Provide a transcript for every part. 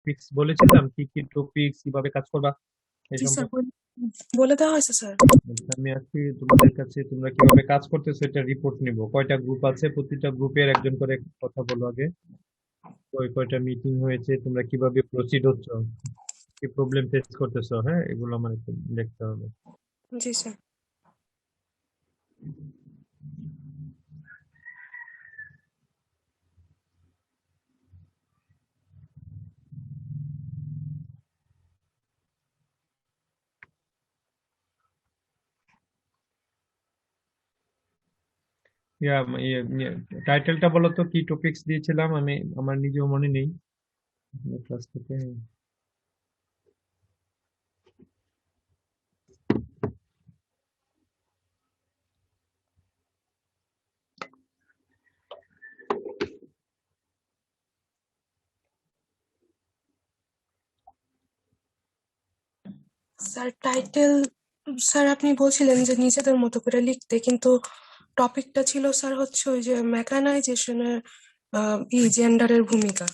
Topics বলেছিলাম, কি কি টপিকস, কিভাবে কাজ করবা এই জি স্যার, সম্পর্কে? বলে দেওয়া হয়েছে স্যার। আচ্ছা, আমি আজকে তোমাদের কাছে তোমরা কিভাবে কাজ করতেছো এটা রিপোর্ট নিব। কয়টা গ্রুপ আছে, প্রতিটা গ্রুপের একজন করে কথা বলো আগে। ওই কয়টা মিটিং হয়েছে, তোমরা কিভাবে প্রসিড হচ্ছ, কি প্রবলেম ফেস করতেছো, হ্যাঁ এগুলো আমার একটু দেখতে হবে। জি স্যার। ইয়া টাইটেলটা বলো তো, কি টপিকস দিয়েছিলাম আমি, আমার নিজেও মনে নেই ক্লাস থেকে। স্যার টাইটেল, স্যার আপনি বলছিলেন যে নিজেদের মতো করে লিখতে, কিন্তু টপিকটা ছিল স্যার হচ্ছে ওই যে মেকানাইজেশনের জেন্ডারের ভূমিকা।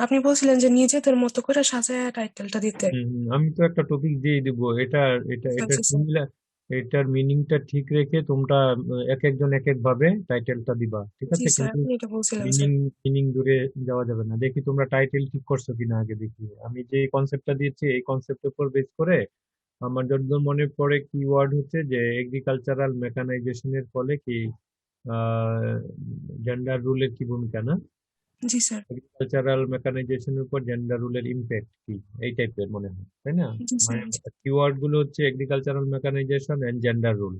আপনি বলছিলেন যে নিজেদের মতো করে সাজায় টাইটেলটা দিতে। আমি তো একটা টপিক দিয়ে দিব। এটা এটা আচ্ছা এটা আচ্ছা স্যার। সিমিলার, এটার মিনিংটা ঠিক রেখে তোমরা এক একজন এক এক ভাবে টাইটেলটা দিবা, ঠিক জি আছে? স্যার, কিন্তু আপনি এটা বলছিলেন মিনিং স্যার। মিনিং দূরে যাওয়া যাবে না। দেখি তোমরা টাইটেল ঠিক করছো কিনা আগে দেখি। আমি যে কনসেপ্টটা দিয়েছি এই কনসেপ্টের উপর বেস করে আমার যতদূর মনে পড়ে কিওয়ার্ড হচ্ছে যে এগ্রিকালচারাল মেকানাইজেশনের ফলে কি জেন্ডার রুলের কি ভূমিকা, না? জি স্যার। এগ্রিকালচারাল মেকানাইজেশনের উপর জেন্ডার রুলের ইম্প্যাক্ট কি, এই টাইপের মনে হয়, তাই না? জি মানে স্যার। জি কিওয়ার্ড গুলো হচ্ছে agricultural mechanization and gender role.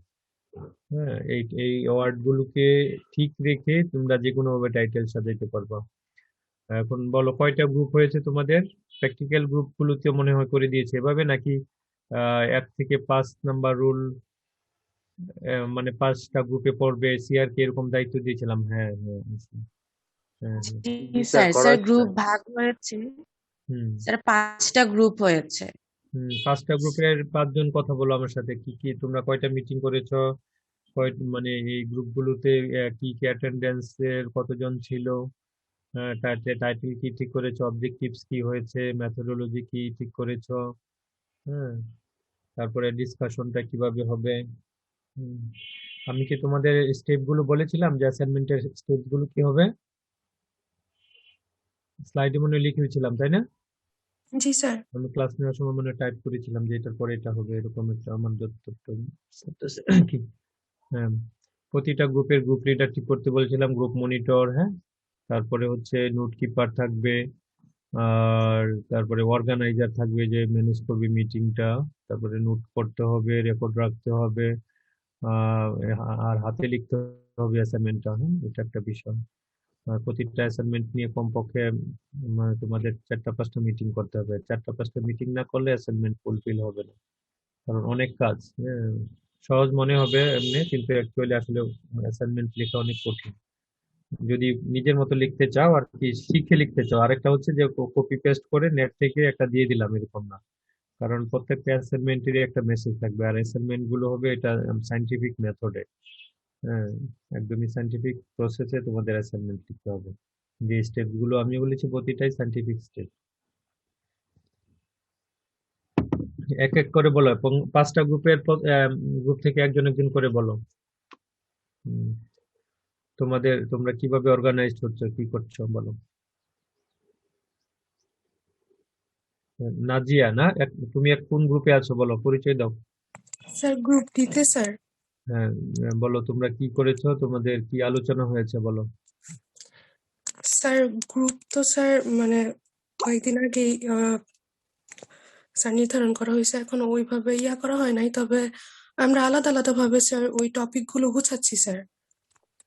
হ্যাঁ, এই এই ওয়ার্ড গুলোকে ঠিক রেখে তোমরা যে কোনো ভাবে টাইটেল সাজাইতে পারবা। এখন বলো কয়টা গ্রুপ হয়েছে তোমাদের? প্র্যাকটিক্যাল গ্রুপ গুলোতে মনে হয় করে দিয়েছে এভাবে নাকি? 1 থেকে 5 নাম্বার রুল, মানে 5টা গ্রুপে পড়বে সিআর কে এরকম দায়িত্ব দিয়েছিলাম। হ্যাঁ হ্যাঁ হ্যাঁ হ্যাঁ। জি স্যার স্যার, করা স্যার হয়েছে গ্রুপ স্যার। ভাগ হয়েছে। হুম স্যার 5টা গ্রুপ হয়েছে। 5টা গ্রুপের 5জন কথা বলো আমার সাথে। কি কি তোমরা কয়টা মিটিং করেছো, মানে এই গ্রুপগুলোতে কি কি অ্যাটেন্ডেন্স এর কতজন ছিল, টাইটেল কি ঠিক করেছো, অবজেক্টিভস কি হয়েছে, মেথোডোলজি কি ঠিক করেছো, হ্যাঁ, তারপরে ডিসকাশনটা কিভাবে হবে। হুম, আমি কি তোমাদের স্টেপ গুলো বলেছিলাম যে অ্যাসাইনমেন্টের স্টেপ গুলো কি হবে? স্লাইডে মনে হয় লিখেছিলাম, তাই না? জি স্যার। আমি ক্লাস নেওয়ার সময় মনে টাইপ করেছিলাম যে এটার পরে এটা হবে, এরকম একটা আমার যতটুকু কি। হ্যাঁ, প্রতিটা গ্রুপের গ্রুপ লিডার ঠিক করতে বলেছিলাম, গ্রুপ মনিটর, হ্যাঁ, তারপরে হচ্ছে নোট কিপার থাকবে, আর তারপরে অর্গানাইজার থাকবে যে ম্যানেজ করবে মিটিংটা, তারপরে নোট করতে হবে, রেকর্ড রাখতে হবে, আহ, আর হাতে লিখতে হবে অ্যাসাইনমেন্টটা, হ্যাঁ এটা একটা বিষয়। আর প্রতিটা অ্যাসাইনমেন্ট নিয়ে কমপক্ষে মানে তোমাদের 4টা 5টা মিটিং করতে হবে। 4টা 5টা মিটিং না করলে অ্যাসাইনমেন্ট ফুলফিল হবে না, কারণ অনেক কাজ। হ্যাঁ, সহজ মনে হবে এমনি, কিন্তু অ্যাকচুয়ালি আসলে অ্যাসাইনমেন্ট লেখা অনেক কঠিন যদি নিজের মতো লিখতে চাও আর কি, শিখে লিখতে চাও। আরেকটা হচ্ছে যে কপি পেস্ট করে নেট থেকে একটা দিয়ে দিলাম এরকম না, কারণ প্রত্যেকটা অ্যাসাইনমেন্টেরই একটা মেসেজ থাকবে, আর অ্যাসাইনমেন্ট গুলো হবে এটা সাইন্টিফিক মেথডে। হ্যাঁ, একদমই সাইন্টিফিক প্রসেসে তোমাদের অ্যাসাইনমেন্ট লিখতে হবে। যে স্টেপ গুলো আমি বলেছি প্রতিটাই সাইন্টিফিক স্টেপ। এক এক করে বলো, এবং 5টা গ্রুপের গ্রুপ থেকে একজন একজন করে বলো। হুম, তোমরা কিভাবে অর্গানাইজড হচ্ছে, কি করছো বলো। নাজিয়া না, তুমি কোন গ্রুপে আছো বলো, পরিচয় দাও। স্যার গ্রুপ ডিতে স্যার। হ্যাঁ, বলো তোমরা কি করেছো, তোমাদের কি আলোচনা হয়েছে বলো। স্যার গ্রুপ তো স্যার মানে কয়েকদিন আগেই স্যার নির্ধারণ করা হয়েছে, এখনো ওইভাবে করা হয় নাই, তবে আমরা আলাদা আলাদা ভাবে স্যার ওই টপিক গুলো গুছাচ্ছি স্যার।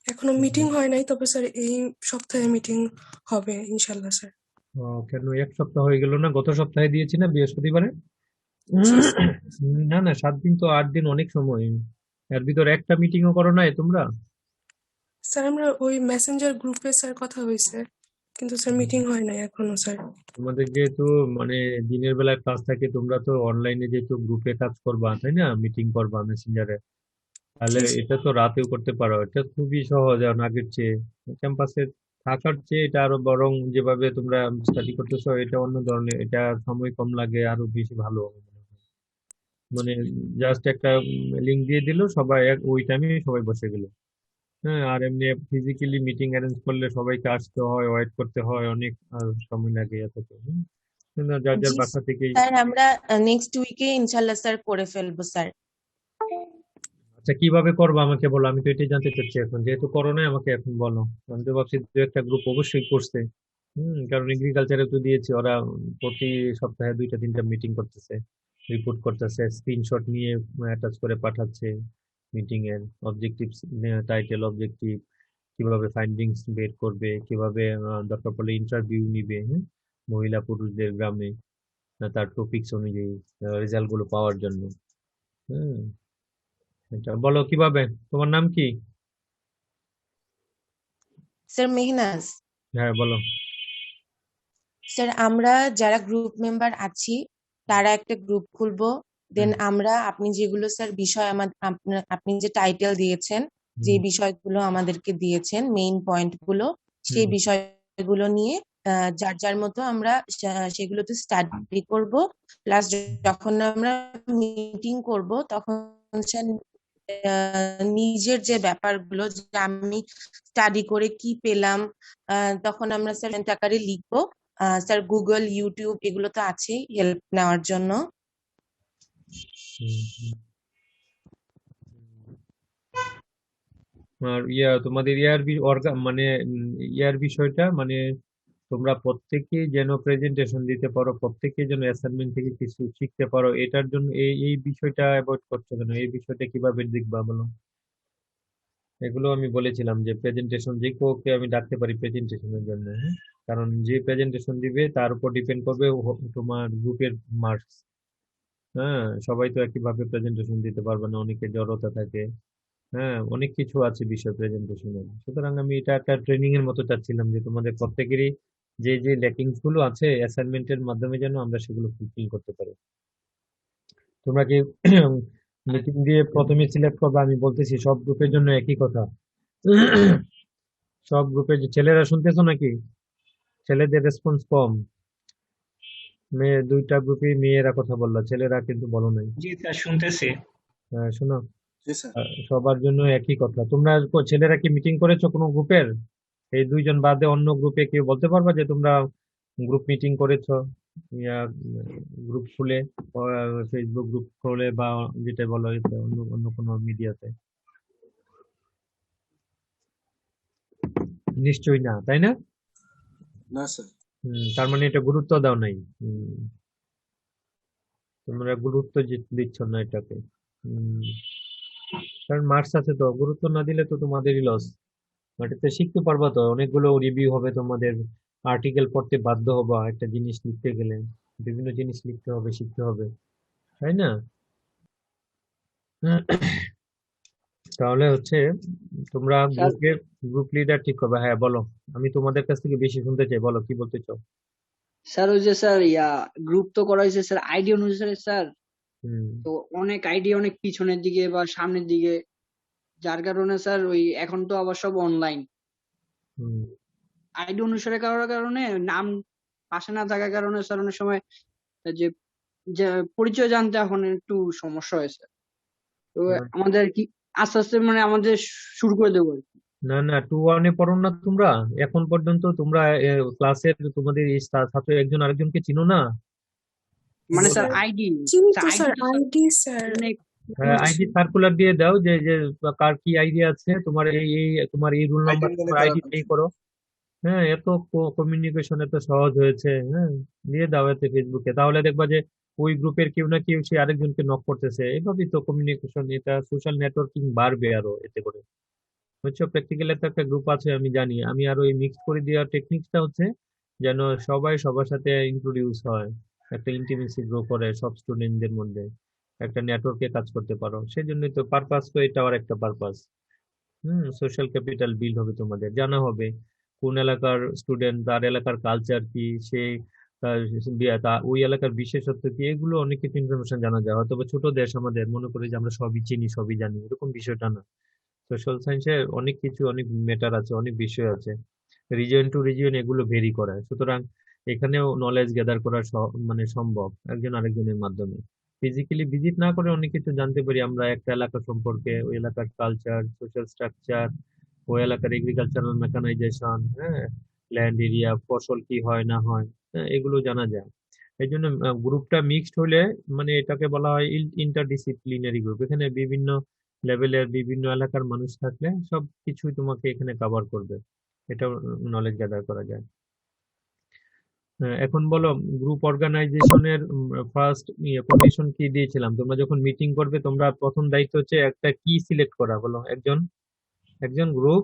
এখনো মিটিং হয় নাই, তবে স্যার এই সপ্তাহে মিটিং হবে ইনশাল্লাহ স্যার। কেন 1 সপ্তাহ হয়ে গেল না? গত সপ্তাহে দিয়েছি না বৃহস্পতিবারে। জি স্যার। না না, 7 দিন তো, 8 দিন অনেক সময়। এর ভিতর একটা মিটিংও করো নাই তোমরা? স্যার আমরা ওই মেসেঞ্জার গ্রুপে স্যার কথা হয়েছে, কিন্তু স্যার হুম, মিটিং হয় নাই এখনো স্যার। তোমাদের যেহেতু মানে দিনের বেলায় ক্লাস থাকে, তোমরা তো অনলাইনে যেহেতু গ্রুপে কাজ করবা, তাই না, মিটিং করবা মেসেঞ্জারে, তাহলে জি স্যার। এটা তো রাতেও করতে পারো। এটা খুবই সহজ এখন আগের চেয়ে। ক্যাম্পাসে থাকার চেয়ে এটা আরো বরং যেভাবে তোমরা স্টাডি করতেছো এটা অন্য ধরনের, এটা সময় কম লাগে, আরো বেশি ভালো হবে মনে হয়। মানে জাস্ট একটা লিঙ্ক দিয়ে দিল, সবাই ওই টাইমে সবাই বসে গেল। হ্যাঁ, আর এমনি ফিজিক্যালি মিটিং অ্যারেঞ্জ করলে সবাইকে আসতে হয়, ওয়েট করতে হয় অনেক, আর সময় লাগে এত তো। কিন্তু যার যার জি বাসা থেকেই। স্যার, আমরা নেক্সট উইকে ইনশাল্লাহ স্যার করে ফেলবো স্যার। আচ্ছা, কিভাবে করবো আমাকে বলো, আমি তো এটাই জানতে চাচ্ছি এখন, যেহেতু করোনা আমাকে এখন বলো। আমি তো ভাবছি দু একটা গ্রুপ অবশ্যই করছে। কারণ এগ্রিকালচারে তো দিয়েছি, ওরা প্রতি সপ্তাহে 2টা 3টা মিটিং করতেছে, রিপোর্ট করতেছে, স্ক্রিনশট নিয়ে অ্যাটাচ করে পাঠাচ্ছে মিটিং এর অবজেক্টিভ, টাইটেল, অবজেক্টিভ, কিভাবে ফাইন্ডিংস বের করবে, কিভাবে দরকার পড়লে ইন্টারভিউ নিবে, হ্যাঁ, মহিলা পুরুষদের গ্রামে, তার টপিকস অনুযায়ী রেজাল্ট গুলো পাওয়ার জন্য। হুম, এটা বলো কিভাবে, তোমার নাম কি? স্যার মেহনাজ। হ্যাঁ বলো। স্যার আমরা যারা গ্রুপ মেম্বার আছি তারা একটা গ্রুপ খুলবো। দেন হুম আমরা আপনি যেগুলো স্যার বিষয় আপনি যে টাইটেল দিয়েছেন, যে হুম বিষয়গুলো আমাদেরকে দিয়েছেন মেইন পয়েন্ট গুলো, সেই হুম বিষয়গুলো নিয়ে যার যার মতো আমরা সেগুলোতে স্টাডি করব। প্লাস যখন আমরা মিটিং করব তখন স্যার নিজের যে ব্যাপারগুলো যে আমি স্টাডি করে কি পেলাম, তখন আমরা স্যার আকারে লিখবো। স্যার গুগল, ইউটিউব এগুলো তো আছেই হেল্প নেওয়ার জন্য। হুম, হুম। আর তোমাদের মানে ইয়ার বিষয়টা মানে তোমরা প্রত্যেকেই যেন প্রেজেন্টেশন দিতে পারো, প্রত্যেকেই যেন অ্যাসাইনমেন্ট থেকে কিছু শিখতে পারো, এটার জন্য এই এই বিষয়টা অ্যাভয়েড করছো কেন? এই বিষয়টা কিভাবে দেখবা বলো? এগুলো আমি বলেছিলাম যে প্রেজেন্টেশন যে কাউকে আমি ডাকতে পারি প্রেজেন্টেশনের জন্য, হ্যাঁ, কারণ যে প্রেজেন্টেশন দিবে তার উপর ডিপেন্ড করবে তোমার গ্রুপের মার্কস। হ্যাঁ, সবাই তো একইভাবে প্রেজেন্টেশন দিতে পারবে না, অনেকের জড়তা থাকে। হ্যাঁ, অনেক কিছু আছে বিষয় প্রেজেন্টেশনের, সুতরাং আমি এটা একটা ট্রেনিং এর মতো চাচ্ছিলাম যে তোমাদের প্রত্যেকেরই যে যে ল্যাকিংস গুলো আছে অ্যাসাইনমেন্টের মাধ্যমে যেন আমরা সেগুলো ফুলফিল করতে পারি। তোমরা কি মিটিং দিয়ে প্রথমে সিলেক্ট করবে? আমি বলতেছি সব গ্রুপের জন্য একই কথা। সব গ্রুপে যে ছেলেরা শুনতেছো নাকি? ছেলেদের রেসপন্স কম, মেয়ে 2টা গ্রুপে মেয়েরা কথা বললো, ছেলেরা কিন্তু বলো নাই। জি স্যার, শুনতেছি। শোনো, জি স্যার। সবার জন্য একই কথা। তোমরা ছেলেরা কি মিটিং করেছো কোনো গ্রুপের? এই 2জন বাদে অন্য গ্রুপে কেউ বলতে পারবা যে তোমরা গ্রুপ মিটিং করেছো, ইয়া গ্রুপ খুলে, ফেসবুক গ্রুপ খুলে বা যেটা বলো এতে, অন্য অন্য কোনো মিডিয়াতে? নিশ্চয়ই না, তাই না? না স্যার। তার মানে এটা গুরুত্ব দাও নাই। তোমরা গুরুত্ব দিচ্ছ না এটাকে। হুম, কারণ মার্কস আছে তো, গুরুত্ব না দিলে তো তোমাদেরই লস। এটাতে শিখতে পারবা তো, অনেকগুলো রিভিউ হবে তোমাদের, আর্টিকেল পড়তে বাধ্য হবা একটা জিনিস লিখতে গেলে, বিভিন্ন জিনিস লিখতে হবে, শিখতে হবে, তাই না? তাহলে হচ্ছে তোমরা স্যার গ্রুপ লিডার ঠিক করবে। হ্যাঁ বলো, আমি তোমাদের কাছ থেকে বেশি শুনতে চাই, বলো কি বলতে চাও? স্যার ওই যে স্যার গ্রুপ তো করা হয়েছে স্যার আইডি অনুসারে স্যার। হুম তো অনেক আইডি অনেক পিছনের দিকে বা সামনের দিকে, যার কারণে স্যার ওই এখন তো আবার সব অনলাইন। হুম আইডি অনুসারে করার কারণে নাম পাশে না থাকার কারণে স্যার অনেক সময় যে যে পরিচয় জানতে এখন একটু সমস্যা হয়েছে। তো না আমাদের কি আস্তে আস্তে মানে আমাদের শুরু করে দেবো আর কি। না না, 2-1-এ পড়ো না তোমরা? এখন পর্যন্ত তোমরা ক্লাসের তোমাদের এই ছাত্র একজন আরেকজনকে চিনো না? মানে স্যার স্যার আইডি, চিনি স্যার তো আইডি স্যার, তো স্যার আইডি স্যার অনেক বুঝছি। আইডি সার্কুলার দিয়ে দাও যে যে কার কি আইডি আছে, তোমার এই এই তোমার এই রোল নাম্বার, আইডেন্টি তোমার করা আইডি এই লাগছে। করো। হ্যাঁ, এত কমিউনিকেশন এত সহজ হয়েছে, হ্যাঁ, দিয়ে দাও এতে ফেসবুকে, তাহলে দেখবা যে ওই গ্রুপের কেউ না কেউ সে আরেকজনকে নক করতেছে, এভাবেই তো কমিউনিকেশন, এটা সোশ্যাল নেটওয়ার্কিং বাড়বে আরো এতে করে। বুঝছো, প্র্যাকটিক্যালি তো একটা গ্রুপ আছে আমি জানি, আমি আরো এই মিক্স করে দেওয়ার টেকনিকটা হচ্ছে যেন সবাই সবার সাথে ইন্ট্রোডিউস হয়, একটা ইন্টিমেসি গ্রো করে সব স্টুডেন্টদের মধ্যে, একটা নেটওয়ার্কে কাজ করতে পারো। সেই জন্যই তো পারপাস, তো এটা আর একটা পারপাস। সোশ্যাল ক্যাপিটাল বিল্ড হবে, তোমাদের জানা হবে কোন এলাকার স্টুডেন্ট, তার এলাকার কালচার কি, সে তার ওই এলাকার বিশেষত্ব কি, এগুলো অনেক কিছু ইনফরমেশন জানা যায়। হয়তো বা ছোট দেশ আমাদের, মনে করি যে আমরা সবই চিনি সবই জানি, এরকম বিষয়টা না। সোশ্যাল সায়েন্সে অনেক কিছু, অনেক ম্যাটার আছে, অনেক বিষয় আছে। রিজিয়ন টু রিজিয়ন এগুলো ভেরি করে, সুতরাং এখানেও নলেজ গ্যাদার করা মানে সম্ভব একজন আরেকজনের মাধ্যমে। ফিজিক্যালি ভিজিট না করে অনেক কিছু জানতে পারি আমরা একটা এলাকা সম্পর্কে, ওই এলাকার কালচার, সোশ্যাল স্ট্রাকচার, ওই এলাকার এগ্রিকালচারাল মেকানাইজেশন, হ্যাঁ, ল্যান্ড এরিয়া, ফসল কি হয় না হয়, হ্যাঁ, এগুলো জানা যায়। এই জন্য গ্রুপটা মিক্সড হলে মানে এটাকে বলা হয় ইন্টারডিসিপ্লিনারি গ্রুপ। এখানে বিভিন্ন লেভেলের বিভিন্ন এলাকার মানুষ থাকলে সব কিছুই তোমাকে এখানে কভার করবে, এটাও নলেজ গ্যাদার করা যায়। এখন বলো, গ্রুপ অর্গানাইজেশনের ফার্স্ট কন্ডিশন কি দিয়েছিলাম? তোমরা যখন মিটিং করবে, তোমরা প্রথম দায়িত্ব হচ্ছে একটা কি সিলেক্ট করা, বলো, একজন একজন গ্রুপ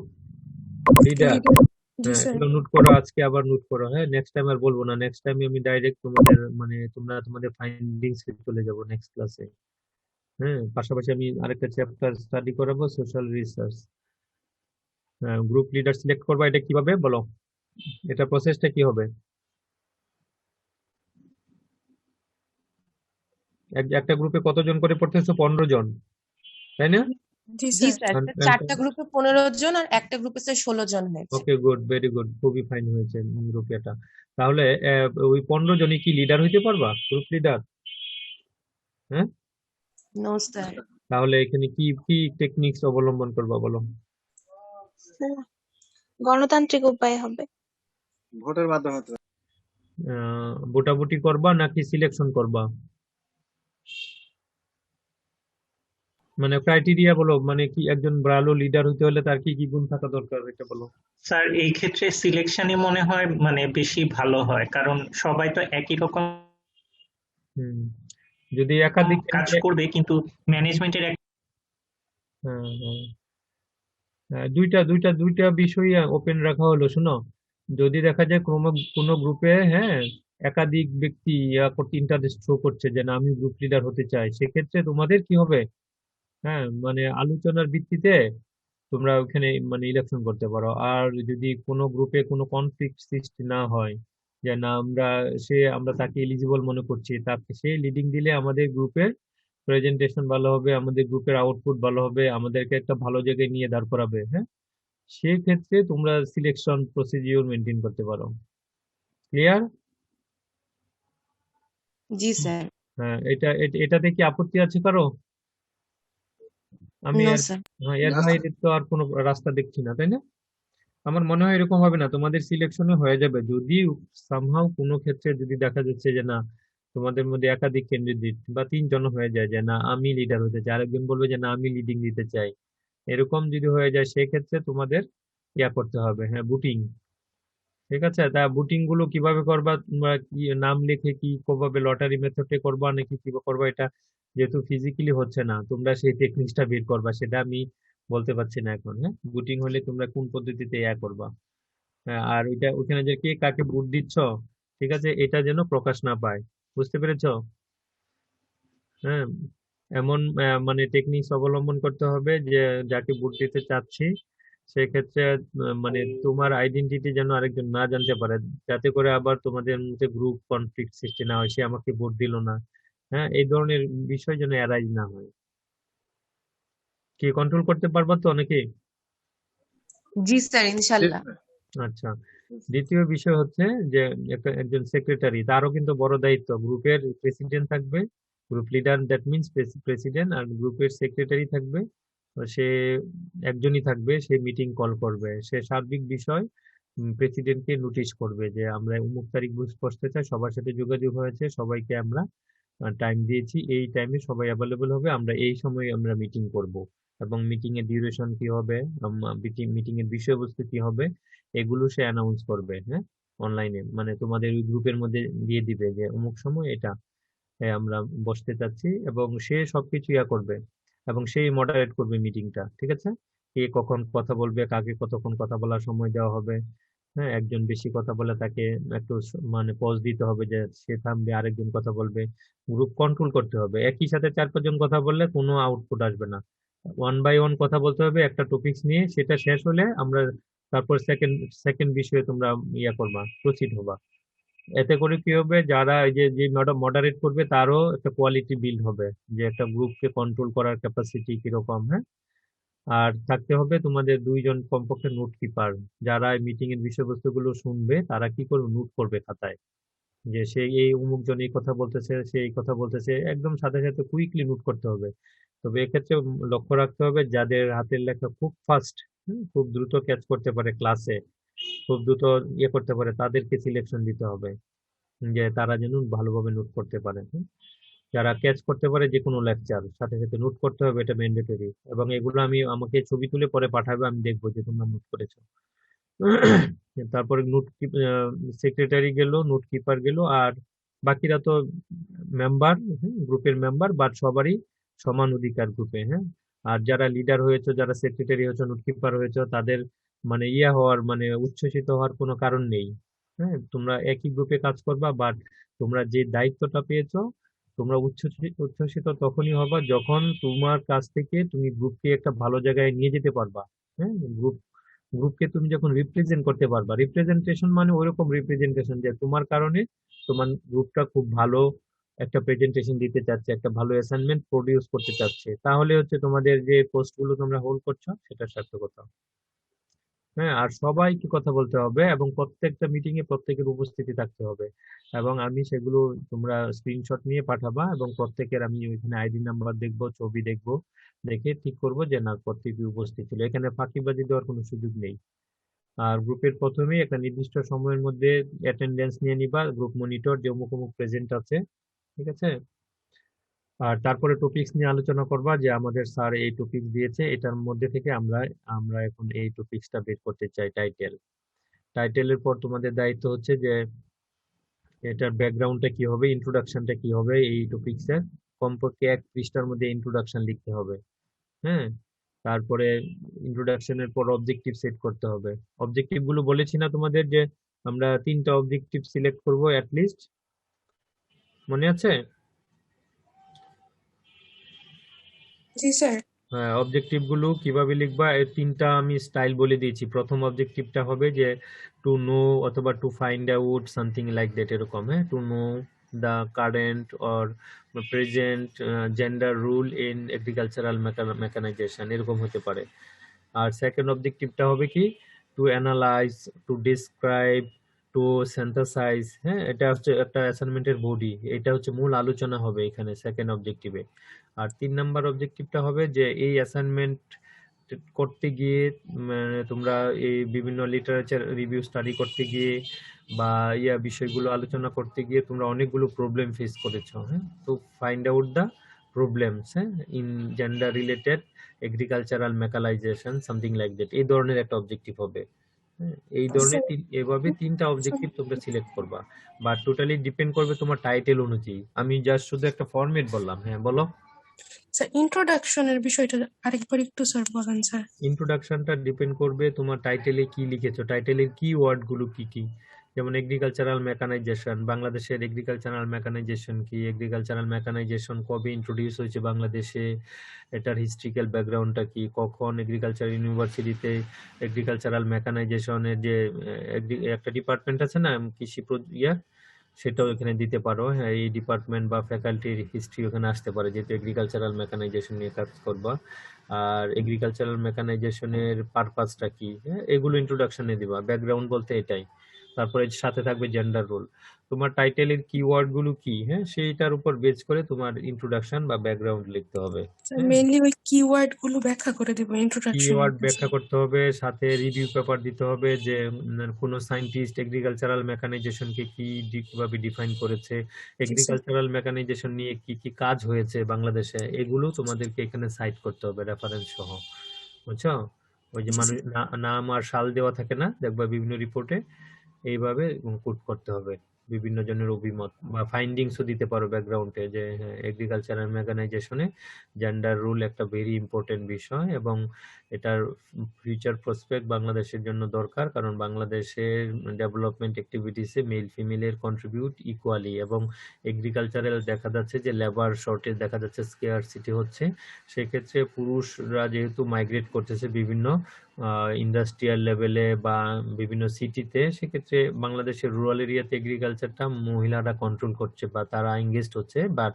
লিডার। লিডার। জি হ্যাঁ, স্যার। এগুলো নোট করো, আজকে আবার নোট করো। হ্যাঁ, নেক্সট টাইম আর বলবো না, নেক্সট টাইম আমি ডাইরেক্ট তোমাদের মানে তোমরা তোমাদের ফাইন্ডিংস এ চলে যাবো নেক্সট ক্লাসে। হ্যাঁ, পাশাপাশি আমি আরেকটা চ্যাপ্টার স্টাডি করাবো, social research. Group leader select করবা, এটা কিভাবে বলো, এটা প্রসেসটা কি হবে? একটা গ্রুপে কতজন করে পড়তেছো? 15 জন, তাই না? জি জি স্যার। স্যার, 4টা গ্রুপে 15 জন আর একটা গ্রুপে স্যার 16 জন হয়েছে। ওকে, গুড, ভেরি গুড, খুবই ফাইন হয়েছে গ্রুপ এটা। তাহলে ওই 15 জনই কি লিডার হইতে পারবা, গ্রুপ লিডার? হ্যাঁ, নো স্যার। তাহলে এখানে কি কি টেকনিক্স অবলম্বন করবা বলো? গণতান্ত্রিক উপায় হবে। ভোটের মাধ্যমে হতে পারে। ভোটাভুটি করবা নাকি সিলেকশন করবা? মানে ক্রাইটেরিয়া বলো, মানে কি একজন ভালো লিডার হইতে হলে তার কি কি গুণ থাকা দরকার, এটা বলো। স্যার, এই ক্ষেত্রে সিলেকশনই মনে হয় মানে বেশি ভালো হয়, কারণ সবাই তো একই রকম হুম, যদি একাধিক কাজ করবে, কিন্তু ম্যানেজমেন্টের হ্যাঁ, হ্যাঁ, হ্যাঁ, দুইটা দুইটা দুইটা বিষয় ওপেন রাখা হলো। শোনো, যদি দেখা যায় কোনো গ্রুপে, হ্যাঁ, একাধিক ব্যক্তি ইন্টারেস্ট শো করছে যে না আমি গ্রুপ লিডার হতে চাই, সেক্ষেত্রে তোমাদের কি হবে, হ্যাঁ, মানে আলোচনার ভিত্তিতে তোমরা ওখানে মানে ইলেকশন করতে পারো। আর যদি কোনো গ্রুপে কোনো কনফ্লিক্ট সৃষ্টি না হয়, যে না আমরা তাকে এলিজিবল মনে করছি, তাকে সে লিডিং দিলে আমাদের গ্রুপের প্রেজেন্টেশন ভালো হবে, আমাদের গ্রুপের আউটপুট ভালো হবে, আমাদেরকে একটা ভালো জায়গায় নিয়ে দাঁড় করাবে, হ্যাঁ, সেক্ষেত্রে তোমরা সিলেকশন প্রসিডিওর মেনটেন করতে পারো। ক্লিয়ার? জি স্যার। হ্যাঁ, এটাতে কি আপত্তি আছে কারো? আমি নো এর স্যার। হ্যাঁ, এর না স্যার। বাইরে তো আর কোনো রাস্তা দেখছি না, তাই না? আমার মনে হয় এরকম হবে না, তোমাদের সিলেকশনে হয়ে যাবে। যদি সামহাও কোনো ক্ষেত্রে যদি দেখা যাচ্ছে যে না তোমাদের মধ্যে একাধিক ক্যান্ডিডেট বা 3 জন হয়ে যায় যে না আমি লিডার হতে চাই, আরেকজন বলবে যে না আমি লিডিং দিতে চাই, এরকম যদি হয়ে যায় সেক্ষেত্রে তোমাদের করতে হবে, হ্যাঁ, বুটিং। ঠিক আছে, তা বুটিং গুলো কিভাবে করবা, তোমরা কি নাম লিখে কি কিভাবে লটারি মেথডে করবা নাকি কিভাবে করবা, এটা যেহেতু ফিজিক্যালি হচ্ছে না, তোমরা সেই টেকনিক্সটা বের করবা, সেটা আমি বলতে পারছি না এখন। হ্যাঁ, বুটিং হলে তোমরা কোন পদ্ধতিতে করবা। হ্যাঁ, আর ওখানে যে কে কাকে ভোট দিচ্ছ, ঠিক আছে, এটা যেন প্রকাশ না পায়। বুঝতে পেরেছো? হ্যাঁ, এমন মানে টেকনিক্স অবলম্বন করতে হবে যে যাকে ভোট দিতে চাচ্ছি সেক্ষেত্রে মানে তোমার আইডেন্টিটি যেন আরেকজন না জানতে পারে, যাতে করে আবার তোমাদের মধ্যে গ্রুপ কনফ্লিক্ট সৃষ্টি না হয়, সে আমাকে ভোট দিল না, হ্যাঁ, এই ধরনের বিষয় যেন এড়াই না হয়। কি কন্ট্রোল করতে পারবা তো অনেকে? জি স্যার, জি ইনশাল্লাহ। স্যার। আচ্ছা, দ্বিতীয় বিষয় হচ্ছে যে একজন সেক্রেটারি, তারও কিন্তু বড় দায়িত্ব। গ্রুপের প্রেসিডেন্ট থাকবে, group leader, that means president, আর গ্রুপের সেক্রেটারি থাকবে। তো সে একজনই থাকবে, সে মিটিং কল করবে, সে সার্বিক বিষয় প্রেসিডেন্টকে নোটিশ করবে যে আমরা অমুক তারিখ বসতে চাই, সবার সাথে যোগাযোগ হয়েছে, সবাইকে আমরা টাইম দিয়েছি, এই টাইমে সবাই অ্যাভেলেবল হবে, আমরা এই সময় আমরা মিটিং করব, এবং মিটিং এর ডিউরেশন কি হবে, মিটিং এর বিষয়বস্তু কি হবে, এগুলো সে অ্যানাউন্স করবে, হ্যাঁ, অনলাইনে, মানে তোমাদের ওই গ্রুপের মধ্যে দিয়ে দিবে যে অমুক সময় এটা আমরা বসতে চাচ্ছি, এবং সে সবকিছু করবে, এবং সেই মডারেট করবে মিটিংটা। ঠিক আছে, কে কখন কথা বলবে, কাকে কতক্ষণ কথা বলার সময় দেওয়া হবে, হ্যাঁ, একজন বেশি কথা বলে তাকে একটু মানে পজ দিতে হবে যে সে থামবে, আরেকজন কথা বলবে। গ্রুপ কন্ট্রোল করতে হবে, একই সাথে 4-5 জন কথা বললে কোনো আউটপুট আসবে না। ওয়ান বাই ওয়ান কথা বলতে হবে একটা টপিকস নিয়ে, সেটা শেষ হলে আমরা তারপর সেকেন্ড সেকেন্ড বিষয়ে তোমরা করবা, প্রসিড হবা। এতে করে কি হবে, যারা এই যে মডারেট করবে তারও একটা কোয়ালিটি বিল্ড হবে, যে একটা গ্রুপকে কন্ট্রোল করার ক্যাপাসিটি কিরকম, হ্যাঁ, আর থাকতে হবে তোমাদের 2 জন কমপক্ষে নোট কিপার, যারা মিটিং এর বিষয়বস্তুগুলো শুনবে তারা কি করবে, নোট করবে খাতায়, যে সে এই অমুক জন এই কথা বলতেছে, সে এই কথা বলতেছে, একদম সাথে সাথে কুইকলি নোট করতে হবে। তবে এক্ষেত্রে লক্ষ্য রাখতে হবে যাদের হাতের লেখা খুব ফাস্ট, খুব দ্রুত ক্যাচ করতে পারে ক্লাসে, খুব দ্রুত ইয়ে করতে পারে, তাদেরকে সিলেকশন দিতে হবে, যে তারা যেন ভালোভাবে নোট করতে পারে। যারা ক্যাচ করতে পারে যে কোনো লেকচার সাথে সাথে নোট করতে হবে, এটা ম্যান্ডেটরি। এবং এগুলো আমাকে ছবি তুলে পরে পাঠাবে, আমি দেখবো যে তোমরা নোট করেছো। তারপরে সেক্রেটারি গেল, নোট কিপার গেল, আর বাকিরা তো মেম্বার, গ্রুপের মেম্বার, বাট সবারই সমান অধিকার গ্রুপে। হ্যাঁ, আর যারা লিডার হয়েছে, যারা সেক্রেটারি হয়েছে, নোট কিপার হয়েছে, তাদের মানে ইয়ে হওয়ার মানে উচ্ছ্বসিত হওয়ার কোনো কারণ নেই। হ্যাঁ, তোমরা একই গ্রুপে কাজ করবা, বাট তোমরা যে দায়িত্বটা পেয়েছো, তোমরা উচ্ছ্বসিত তখনই হবা যখন তোমার কাছ থেকে তুমি গ্রুপকে একটা ভালো জায়গায় নিয়ে যেতে পারবা। হ্যাঁ, গ্রুপকে তুমি যখন রিপ্রেজেন্ট করতে পারবা, রিপ্রেজেন্টেশন মানে ওইরকম রিপ্রেজেন্টেশন যে তোমার কারণে তোমার গ্রুপটা খুব ভালো একটা প্রেজেন্টেশন দিতে চাচ্ছে, একটা ভালো অ্যাসাইনমেন্ট প্রডিউস করতে চাচ্ছে, তাহলে হচ্ছে তোমাদের যে পোস্টগুলো তোমরা হোল্ড করছো সেটা সার্থকতা। হ্যাঁ, আর সবাইকে কথা বলতে হবে এবং প্রত্যেকটা মিটিং এ প্রত্যেকের উপস্থিতি থাকতে হবে। এবং আমি সেগুলো তোমরা স্ক্রিনশট নিয়ে পাঠাবা, এবং প্রত্যেকের আমি ওইখানে আইডি নাম্বার দেখবো, ছবি দেখবো, দেখে ঠিক করবো যে না প্রত্যেকে উপস্থিত ছিল। এখানে ফাঁকিবাজি দেওয়ার কোনো সুযোগ নেই। আর গ্রুপের প্রথমেই একটা নির্দিষ্ট সময়ের মধ্যে অ্যাটেন্ডেন্স নিয়ে নিবা, গ্রুপ মনিটর যে অমুক অমুক প্রেজেন্ট আছে, ঠিক আছে। আর তারপরে টপিকস নিয়ে আলোচনা করবা যে আমাদের স্যার এই টপিকস দিয়েছে, এটার মধ্যে থেকে আমরা আমরা এখন এই টপিকসটা বের করতে চাই, টাইটেলের পর তোমাদের দায়িত্ব হচ্ছে যে এটার ব্যাকগ্রাউন্ডটা কি হবে, ইন্ট্রোডাকশনটা কি হবে, এই টপিকসের কমপক্ষে 1 পৃষ্ঠার মধ্যে ইন্ট্রোডাকশন লিখতে হবে। হ্যাঁ, তারপরে ইন্ট্রোডাকশনের পর অবজেক্টিভ সেট করতে হবে। অবজেক্টিভ গুলো বলেছি না তোমাদের যে আমরা 3টা অবজেক্টিভ সিলেক্ট করব লিস্ট, মনে আছে? জি স্যার। হ্যাঁ, অবজেক্টিভ গুলো কিভাবে লিখবা, এই 3টা আমি স্টাইল বলে দিয়েছি। প্রথম অবজেক্টিভটা হবে যে টু নো অথবা to find out something like that, এরকম। হ্যাঁ, to know the current or present gender role in agricultural mechanization, এরকম হতে পারে। আর সেকেন্ড অবজেক্টিভটা হবে কি, to analyse, to describe, to synthesise. হ্যাঁ, এটা হচ্ছে একটা অ্যাসাইনমেন্টের বডি, এটা হচ্ছে মূল আলোচনা হবে এখানে সেকেন্ড অবজেক্টিভে। আর 3 নাম্বার অবজেক্টিভটা হবে যে এই অ্যাসাইনমেন্ট করতে গিয়ে তোমরা এই বিভিন্ন লিটারেচার রিভিউ স্টাডি করতে গিয়ে বা বিষয়গুলো আলোচনা করতে গিয়ে তোমরা অনেকগুলো প্রবলেম ফেস করেছো। হ্যাঁ, তো ফাইন্ড আউট দ্য প্রবলেমস, হ্যাঁ, in gender related agricultural mechanisation something like that, এই ধরনের একটা অবজেক্টিভ হবে। হ্যাঁ, এই ধরনের এভাবে 3টা অবজেক্টিভ তোমরা সিলেক্ট করবা, বা টোটালি ডিপেন্ড করবে তোমার টাইটেল অনুযায়ী। আমি জাস্ট শুধু একটা ফরম্যাট বললাম। হ্যাঁ, বলো। স্যার ইন্ট্রোডাকশনের বিষয়টা আরেকবার একটু স্যার বলেন স্যার। ইন্ট্রোডাকশনটা ডিপেন্ড করবে তোমার টাইটেলে কি লিখেছো, টাইটেলের কি ওয়ার্ড গুলো কি কি। যেমন এগ্রিকালচারাল মেকানাইজেশন, বাংলাদেশের এগ্রিকালচারাল মেকানাইজেশন কি, এগ্রিকালচারাল মেকানাইজেশন কবে ইন্ট্রোডিউস হয়েছে বাংলাদেশে, এটার হিস্ট্রিক্যাল ব্যাকগ্রাউন্ডটা কি, কখন এগ্রিকালচার ইউনিভার্সিটিতে এগ্রিকালচারাল মেকানাইজেশনের যে একটা ডিপার্টমেন্ট আছে না কৃষি সেটাও এখানে দিতে পারো। হ্যাঁ, এই ডিপার্টমেন্ট বা ফ্যাকাল্টির হিস্ট্রি ওখানে আসতে পারে, যেহেতু এগ্রিকালচারাল মেকানাইজেশন নিয়ে কাজ করবা। আর এগ্রিকালচারাল মেকানাইজেশনের পারপাসটা কি, হ্যাঁ, এগুলো ইন্ট্রোডাকশনে দিবা। ব্যাকগ্রাউন্ড বলতে এটাই। তারপরে সাথে থাকবে জেন্ডার রোল। তোমার টাইটেলের কিওয়ার্ড গুলো কি, হ্যাঁ, সেইটার উপর বেস করে তোমার ইন্ট্রোডাকশন বা ব্যাকগ্রাউন্ড লিখতে হবে। স্যার হ্যাঁ, মেইনলি ওই কিওয়ার্ড গুলো ব্যাখ্যা করে দিব ইন্ট্রোডাকশন। কিওয়ার্ড ব্যাখ্যা করতে হবে, সাথে রিভিউ পেপার দিতে হবে যে কোন সায়েন্টিস্ট এগ্রিকালচারাল মেকানাইজেশনকে কিভাবে ডিফাইন করেছে, এগ্রিকালচারাল মেকানাইজেশন নিয়ে কি কি কাজ হয়েছে বাংলাদেশে, এগুলো তোমাদেরকে এখানে সাইট করতে হবে রেফারেন্স সহ। বুঝছো? ওই যে মানুষ নাম আর সাল দেওয়া থাকে না, দেখবা বিভিন্ন রিপোর্টে, এইভাবে কোট করতে হবে বিভিন্ন জনের অভিমত, বা ফাইন্ডিংসও দিতে পারো ব্যাকগ্রাউন্ডে যে এগ্রিকালচারাল মেকানাইজেশনে জেন্ডার রুল একটা ভেরি ইম্পর্টেন্ট বিষয়, এবং এটার ফিউচার প্রসপেক্ট বাংলাদেশের জন্য দরকার, কারণ বাংলাদেশের ডেভেলপমেন্ট অ্যাক্টিভিটিসে মেল ফিমেলের কন্ট্রিবিউট ইকুয়ালি, এবং এগ্রিকালচারাল দেখা যাচ্ছে যে লেবার শর্টেজ দেখা যাচ্ছে, স্কেয়ারসিটি হচ্ছে। সেক্ষেত্রে পুরুষরা যেহেতু মাইগ্রেট করতেছে বিভিন্ন ইন্ডাস্ট্রিয়াল লেভেলে বা বিভিন্ন সিটিতে, সেক্ষেত্রে বাংলাদেশের রুরাল এরিয়াতে এগ্রিকালচারটা মহিলারা কন্ট্রোল করছে বা তারা এঙ্গেজড হচ্ছে, বাট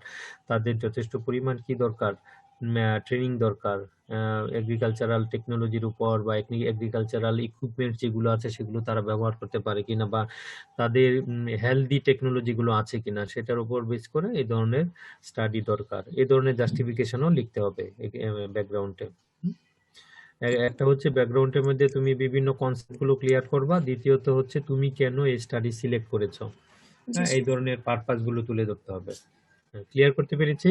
তাদের যথেষ্ট পরিমাণ কি দরকার, ট্রেনিং দরকার এগ্রিকালচারাল টেকনোলজির উপর, বা এগ্রিকালচারাল ইকুইপমেন্ট যেগুলো আছে সেগুলো তারা ব্যবহার করতে পারে কিনা, বা তাদের হেলদি টেকনোলজি গুলো আছে কিনা, সেটার উপর বেস করে এই ধরনের স্টাডি দরকার। এই ধরনের জাস্টিফিকেশনও লিখতে হবে ব্যাকগ্রাউন্ডে। একটা হচ্ছে ব্যাকগ্রাউন্ডের মধ্যে তুমি বিভিন্ন কনসেপ্ট গুলো ক্লিয়ার করবা, দ্বিতীয়ত হচ্ছে তুমি কেন এই স্টাডি সিলেক্ট করেছো, জি হ্যাঁ, এই স্যার। ধরনের পারপাস গুলো তুলে ধরতে হবে। ক্লিয়ার করতে পেরেছি?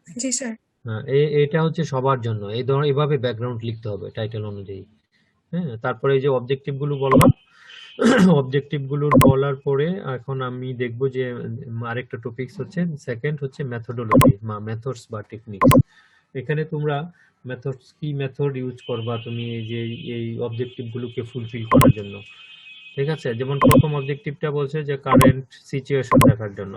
জি স্যার। হ্যাঁ, এটা হচ্ছে সবার জন্য এই ধরনের এভাবে ব্যাকগ্রাউন্ড লিখতে হবে টাইটেল অনুযায়ী। হ্যাঁ, তারপরে এই যে অবজেক্টিভ গুলো বললাম, অবজেক্টিভ গুলো বলার পরে এখন আমি দেখবো যে আরেকটা টপিকস হচ্ছে, সেকেন্ড হচ্ছে মেথোডোলজি বা মেথডস বা টেকনিক। এখানে তোমরা মেথডস, কি মেথড ইউজ করবা তুমি এই যে এই অবজেক্টিভ গুলোকে ফুলফিল করার জন্য। ঠিক আছে, যেমন প্রথম অবজেক্টিভটা বলছে যে কারেন্ট সিচুয়েশন দেখার জন্য।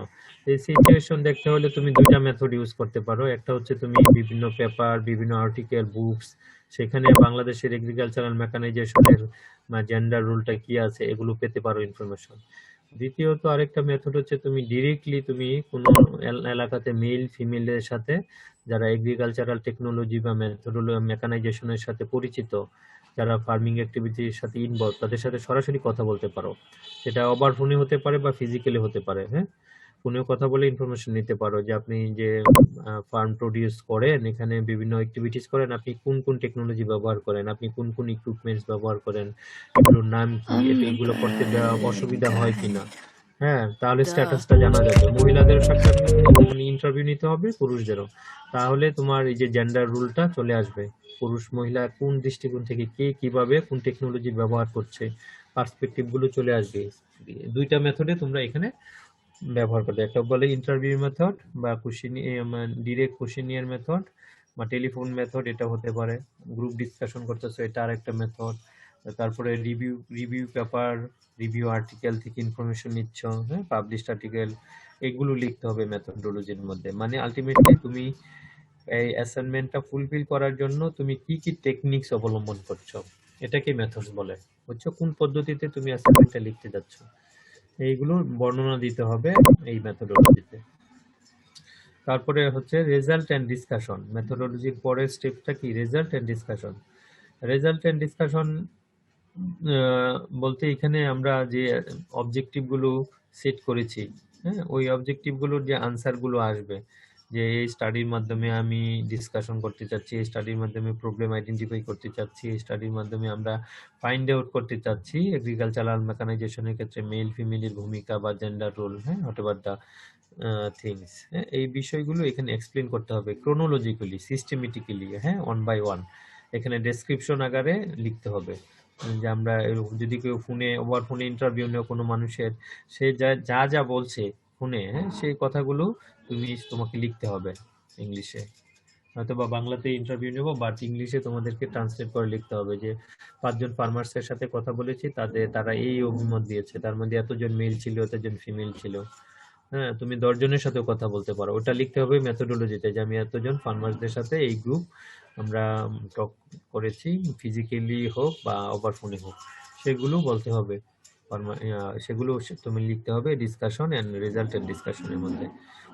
এই সিচুয়েশন দেখতে হলে তুমি দুইটা মেথড ইউজ করতে পারো। একটা হচ্ছে তুমি বিভিন্ন পেপার, বিভিন্ন আর্টিকেল, বুকস, সেখানে বাংলাদেশের এগ্রিকালচারাল মেকানাইজেশনের জেন্ডার রুলটা কি আছে এগুলো পেতে পারো ইনফরমেশন। দ্বিতীয়ত আরেকটা মেথড হচ্ছে তুমি ডিরেক্টলি তুমি কোনো এলাকাতে মেল ফিমেলের সাথে যারা এগ্রিকালচারাল টেকনোলজি বা মেকানাইজেশনের সাথে পরিচিত, যারা ফার্মিং অ্যাক্টিভিটির সাথে ইনভলভ, তাদের সাথে সরাসরি কথা বলতে পারো। সেটা ওভার ফোনে হতে পারে বা ফিজিক্যালি হতে পারে। হ্যাঁ, ফোনেও কথা বলে ইনফরমেশন নিতে পারো যে আপনি যে ফার্ম প্রডিউস করেন, এখানে বিভিন্ন অ্যাক্টিভিটিস করেন, আপনি কোন কোন টেকনোলজি ব্যবহার করেন, আপনি কোন কোন ইকুইপমেন্টস ব্যবহার করেন, এগুলোর নাম কি, এগুলো করতে অসুবিধা হয় কিনা। হ্যাঁ, তাহলে স্ট্যাটাসটা জানা যাবে। মহিলাদের সাথে ইন্টারভিউ নিতে হবে, পুরুষদেরও। তাহলে তোমার এই যে জেন্ডার রুলটা চলে আসবে, পুরুষ মহিলা কোন দৃষ্টিকোণ থেকে কে কিভাবে কোন টেকনোলজি ব্যবহার করছে, পার্সপেক্টিভ গুলো চলে আসবে। দুইটা মেথডে তোমরা এখানে ব্যবহার করতে, একটা বলে ইন্টারভিউ মেথড বা ডিরেক্ট কোশ্চেনিয়ার মেথড বা টেলিফোন মেথড, এটা হতে পারে। গ্রুপ ডিসকাশন করতেছো, এটা আরেকটা মেথড। তারপরে রিভিউ পেপার, রিভিউ আর্টিকেল থেকে ইনফরমেশন নিচ্ছ, হ্যাঁ, পাবলিশড আর্টিকেল, এগুলো লিখতে হবে মেথডোলজির মধ্যে। মানে আলটিমেটলি তুমি এই অ্যাসাইনমেন্টটা ফুলফিল করার জন্য তুমি কি কি টেকনিক্স অবলম্বন করছো, এটাকে মেথডস বলে। বুঝছো, কোন পদ্ধতিতে তুমি অ্যাসাইনমেন্টটা লিখতে যাচ্ছ, এইগুলো বর্ণনা দিতে হবে এই মেথডোলজিতে। তারপরে হচ্ছে রেজাল্ট এন্ড ডিসকাশন। মেথডোলজির পরের স্টেপটা কি? Result and discussion. Result and discussion বলতে এখানে আমরা যে অবজেক্টিভ গুলো সেট করেছি, হ্যাঁ, ওই অবজেক্টিভ গুলোর যে আনসার গুলো আসবে, যে এই স্টাডির মাধ্যমে আমি ডিসকাশন করতে চাচ্ছি, এই স্টাডির মাধ্যমে প্রবলেম আইডেন্টিফাই করতে চাচ্ছি, এই স্টাডির মাধ্যমে আমরা ফাইন্ড আউট করতে চাচ্ছি এগ্রিকালচারাল মেকানাইজেশনের ক্ষেত্রে মেল ফিমেলের ভূমিকা বা জেন্ডার রোল, হ্যাঁ, হোয়াটএভার দ্য থিংস, হ্যাঁ, এই বিষয়গুলো এখানে এক্সপ্লেন করতে হবে ক্রোনোলজিক্যালি, সিস্টেমেটিক্যালি, হ্যাঁ, ওয়ান বাই ওয়ান। এখানে ডেসক্রিপশন আকারে লিখতে হবে যে আমরা যদি কেউ ফোনে, ওভার ফোনে ইন্টারভিউ নেও কোনো মানুষের, সে যা যা বলছে ফোনে, হ্যাঁ, সেই কথাগুলো তোমাকে লিখতে হবে ইংলিশে। হয়তো বা বাংলাতে ইন্টারভিউ নেবো, বাট ইংলিশে তোমাদেরকে ট্রান্সলেট করে লিখতে হবে যে 5 জন ফার্মার্সের সাথে কথা বলেছি, তারা এই অভিমত দিয়েছে, তার মধ্যে এতজন মেল ছিল, এতজন ফিমেল ছিল। হ্যাঁ, তুমি 10 জনের সাথেও কথা বলতে পারো, ওটা লিখতে হবে মেথোডোলজিতে, যে আমি এতজন ফার্মার্সদের সাথে এই গ্রুপ আমরা টক করেছি, ফিজিক্যালি হোক বা ওভার ফোনে হোক, সেগুলো বলতে হবে। সেগুলো তুমি লিখতে হবে ডিসকাশন এন্ড রেজাল্ট এন্ড ডিসকাশনের মধ্যে।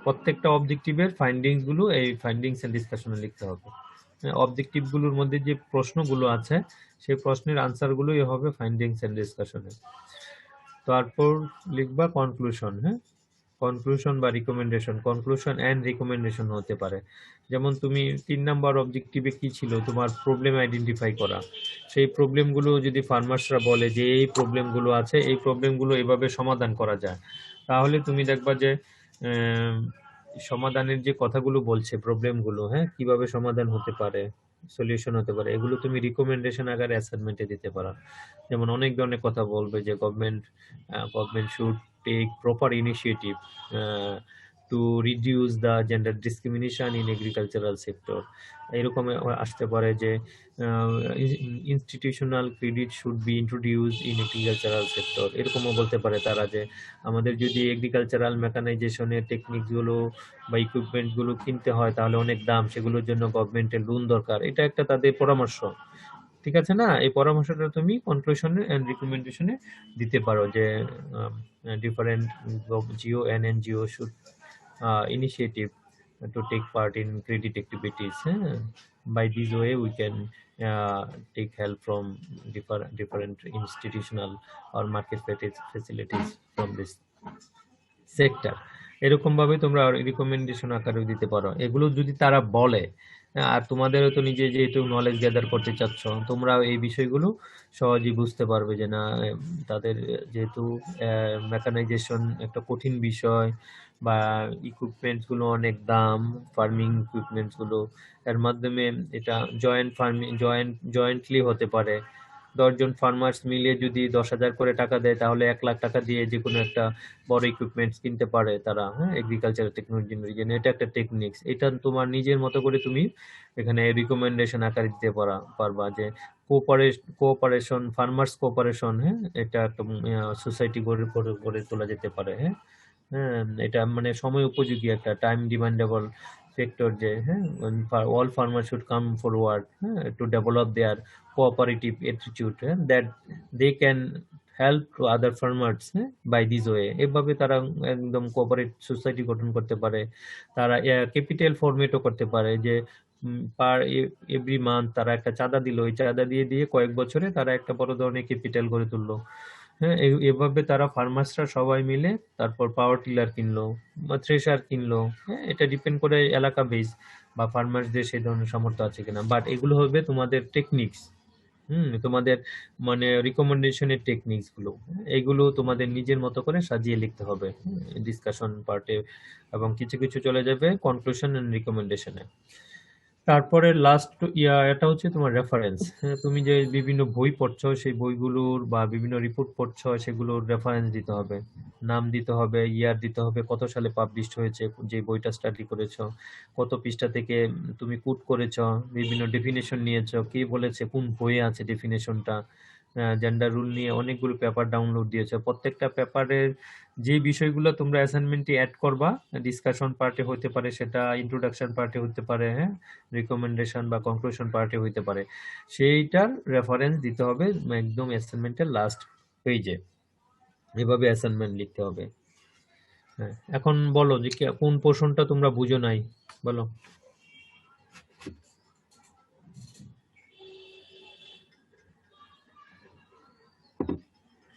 প্রত্যেকটা অবজেক্টিভের ফাইন্ডিংস গুলো এই ফাইন্ডিংস এন্ড ডিসকাশনে লিখতে হবে। অবজেক্টিভ গুলোর মধ্যে যে প্রশ্নগুলো আছে, সেই প্রশ্নের আনসার গুলোই হবে ফাইন্ডিংস এন্ড ডিসকাশনে। তারপর লিখবা কনক্লুশন। হ্যাঁ, কনক্লুশন বা রিকমেন্ডেশন, কনক্লুশন এন্ড রিকমেন্ডেশন হতে পারে। যেমন তুমি 3 নাম্বার অবজেক্টিভে কি ছিল, তোমার প্রবলেম আইডেন্টিফাই করা। সেই প্রবলেমগুলো যদি ফার্মার্সরা বলে যে এই প্রবলেমগুলো আছে, এই প্রবলেমগুলো এভাবে সমাধান করা যায়, তাহলে তুমি দেখবা যে সমাধানের যে কথাগুলো বলছে প্রবলেমগুলো, হ্যাঁ, কিভাবে সমাধান হতে পারে, সলিউশন হতে পারে, এগুলো তুমি রিকমেন্ডেশন আকারে অ্যাসাইনমেন্টে দিতে পারো। যেমন অনেক ধরনের কথা বলবে যে government should take proper initiative to reduce the gender discrimination in agricultural sector. এরকম আসতে পারে যে institutional credit should be introduced in agricultural sector, এরকমও বলতে পারে তারা যে আমাদের যদি এগ্রিকালচারাল মেকানাইজেশনের টেকনিক গুলো বা ইকুইপমেন্ট গুলো কিনতে হয় তাহলে অনেক দাম, সেগুলোর জন্য গভর্নমেন্টের লোন দরকার। এটা একটা তাদের পরামর্শ, ঠিক আছে না? এই পরামর্শটা তুমি কনক্লুশনে এন্ড রিকমেন্ডেশনে দিতে পারো যে different GO and NGO should initiative to take part in credit activities. By this way, we can take help from different institutional or market facilities from this sector. এরকম ভাবে তোমরা রিকমেন্ডেশন আকারে দিতে পারো। এগুলো যদি তারা বলে, আর তোমাদেরও তো নিজে যেহেতু নলেজ গ্যাদার করতে চাচ্ছ, তোমরা এই বিষয়গুলো সহজেই বুঝতে পারবে যে না তাদের যেহেতু মেকানাইজেশন একটা কঠিন বিষয় বা ইকুইপমেন্টস গুলো অনেক দাম, ফার্মিং ইকুইপমেন্টস গুলো, এর মাধ্যমে এটা জয়েন্টলি হতে পারে। 10 জন ফার্মার্স মিলে যদি 10,000 করে টাকা দেয় তাহলে 1 লাখ টাকা দিয়ে যে কোনো একটা বড় ইকুইপমেন্টস কিনতে পারে তারা, এগ্রিকালচার টেকনোলজি জন্য। এটা একটা টেকনিক্স, এটা তোমার নিজের মতো করে তুমি এখানে রিকমেন্ডেশন আকারে দিতে পারবা যে কোঅপারেশন, ফার্মার্স কোঅপারেশন, এটা একটা সোসাইটি গড়ে তোলা যেতে পারে। এটা মানে সময় উপযোগী একটা টাইম ডিমান্ডেবল ফ্যাক্টর যে all farmers should come forward to develop their cooperative attitude that they can help to other farmers by this way। এভাবে তারা একদম কোঅপারেট সোসাইটি গঠন করতে পারে। তারা ক্যাপিটাল ফরমেটও করতে পারে যে পার এভরি মান্থ তারা একটা চাঁদা দিল, ওই চাঁদা দিয়ে কয়েক বছরে তারা একটা বড় ধরনের ক্যাপিটাল গড়ে তুললো। এভাবে তারা ফার্মার্সরা সবাই মিলে তারপর পাওয়ার টিলার কিনলো বা থ্রেশার কিনলো। এটা ডিপেন্ড করে এলাকা বেস বা ফার্মার্সদের সেই ধরনের সামর্থ্য আছে কিনা। বাট এগুলো হবে তোমাদের টেকনিক্স, তোমাদের মানে রিকমেন্ডেশনের টেকনিক্স গুলো, এগুলো তোমাদের নিজের মতো করে সাজিয়ে লিখতে হবে ডিসকাশন পার্টে, এবং কিছু কিছু চলে যাবে কনক্লুশন এন্ড রিকমেন্ডেশনে। তারপরে লাস্ট এটা হচ্ছে তোমার রেফারেন্স। তুমি যে বিভিন্ন বই পড়ছো সেই বইগুলোর বা বিভিন্ন রিপোর্ট পড়ছো সেগুলোর রেফারেন্স দিতে হবে, নাম দিতে হবে, ইয়ার দিতে হবে, কত সালে পাবলিশড হয়েছে যে বইটা স্টাডি করেছো, কত পৃষ্ঠা থেকে তুমি কোট করেছো, বিভিন্ন ডেফিনেশন নিয়েছো, কে বলেছে, কোন বইয়ে আছে ডেফিনেশনটা, জেন্ডার রুল নিয়ে অনেকগুলো পেপার ডাউনলোড দিয়েছো। প্রত্যেকটা পেপারের যে বিষয়গুলো তোমরা অ্যাসাইনমেন্টে অ্যাড করবা, ডিসকাশন পার্টে হতে পারে, সেটা ইন্ট্রোডাকশন পার্টে হতে পারে, রিকমেন্ডেশন বা কনক্লুশন পার্টে হইতে পারে, সেইটার রেফারেন্স দিতে হবে একদম অ্যাসাইনমেন্টের লাস্ট পেজে। এভাবে অ্যাসাইনমেন্ট লিখতে হবে। এখন বলো যে কোন পোর্শনটা তোমরা বুঝো নাই, বলো।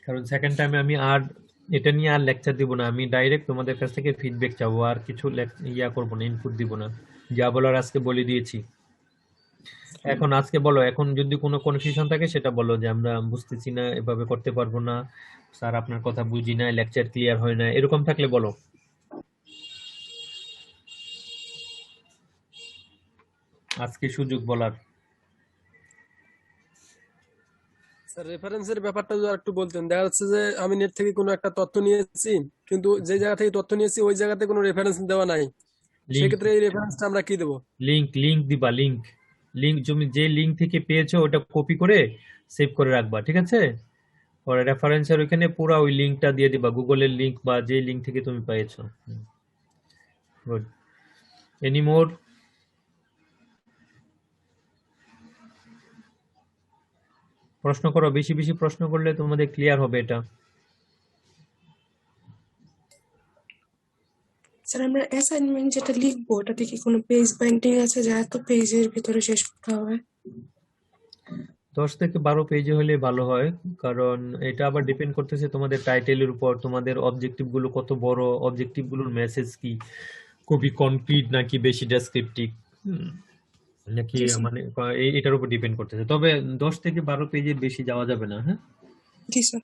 কারণ সেকেন্ড টাইমে আমি আর এটা নিয়ে আর লেকচার দিব না, আমি ডাইরেক্ট তোমাদের কাছ থেকে ফিডব্যাক চাবো, আর কিছু করবো না, ইনপুট দিব না, যা বলার আজকে বলে দিয়েছি। এখন আজকে বলো, এখন যদি কোনো কনফিউশন থাকে সেটা বলো যে আমরা বুঝতেছি না, এভাবে করতে পারবো না স্যার, আপনার কথা বুঝি না, লেকচার ক্লিয়ার হয় না, এরকম থাকলে বলো। আজকে সুযোগ বলার। স্যার রেফারেন্সের ব্যাপারটা যদি একটু বলতেন। দেখা যাচ্ছে যে আমি নেট থেকে কোনো একটা তথ্য নিয়েছি, কিন্তু যে জায়গা থেকে তথ্য নিয়েছি ওই জায়গাতে কোনো রেফারেন্স দেওয়া নাই, সেক্ষেত্রে এই রেফারেন্সটা আমরা কি দেবো? লিংক দিবা, লিংক তুমি যে লিংক থেকে পেয়েছো ওটা কপি করে সেভ করে রাখবা, ঠিক আছে? পরে রেফারেন্সের ওখানে পুরো ওই লিংকটা দিয়ে দিবা, গুগলের লিংক বা যে লিংক থেকে তুমি পেয়েছো। গুড। Any more? প্রশ্ন করো, বেশি বেশি প্রশ্ন করলে তোমাদের ক্লিয়ার হবে এটা। স্যার আমরা অ্যাসাইনমেন্ট যেটা লিখবো ওটাতে কি কোনো পেজ বাইন্ডিং আছে যে এত পেজের ভিতরে শেষ করতে হবে? 10 থেকে 12 পেজে হলে ভালো হয়, কারণ এটা আবার ডিপেন্ড করতেছে তোমাদের টাইটেলের উপর, তোমাদের অবজেক্টিভ গুলো কত বড়, অবজেক্টিভ গুলোর মেসেজ কি, খুবই কনক্রিট নাকি বেশি ডেসক্রিপটিভ, নাকি মানে এটার উপর ডিপেন্ড করতেছে। তবে 10 থেকে 12 পেজের বেশি যাওয়া যাবে না। জি স্যার।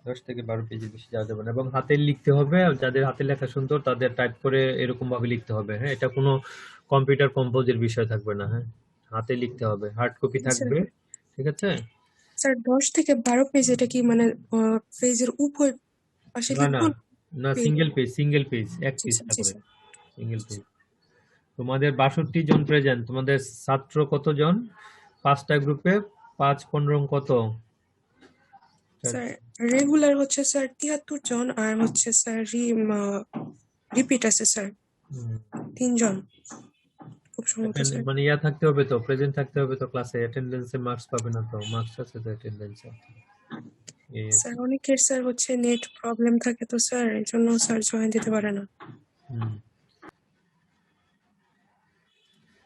10 থেকে 12 পেজের বেশি যাওয়া যাবে না, এবং হাতে লিখতে হবে, যাদের হাতে লেখা সুন্দর তাদের টাইপ করে এরকম ভাবে লিখতে হবে। এটা কোনো কম্পিউটার কম্পোজের বিষয় থাকবে না, হাতে লিখতে হবে, হার্ড কপি থাকবে, ঠিক আছে? স্যার 10 থেকে 12 পেজ এটা কি মানে পেজের উভয় পাশে না লিখবো? না, সিঙ্গেল পেজ, এক জি পেজ স্যার, জি থাকবে, স্যার। Single page. তোমাদের 62 জন প্রেজেন্ট, তোমাদের ছাত্র কতজন? 5টা গ্রুপে 5-15 কত? স্যার রেগুলার হচ্ছে স্যার 73 জন, আর হচ্ছে স্যার রিপিট আছে স্যার 3 জন। খুব সম্ভবত স্যার। মানে থাকতে হবে তো, প্রেজেন্ট থাকতে হবে তো ক্লাসে, অ্যাটেন্ডেন্সে মার্কস পাবে না তো, মার্কস আছে তো অ্যাটেন্ডেন্সে। স্যার অনেকের স্যার হচ্ছে নেট প্রবলেম থাকে তো স্যার, এই জন্য স্যার জয়েন দিতে পারে না।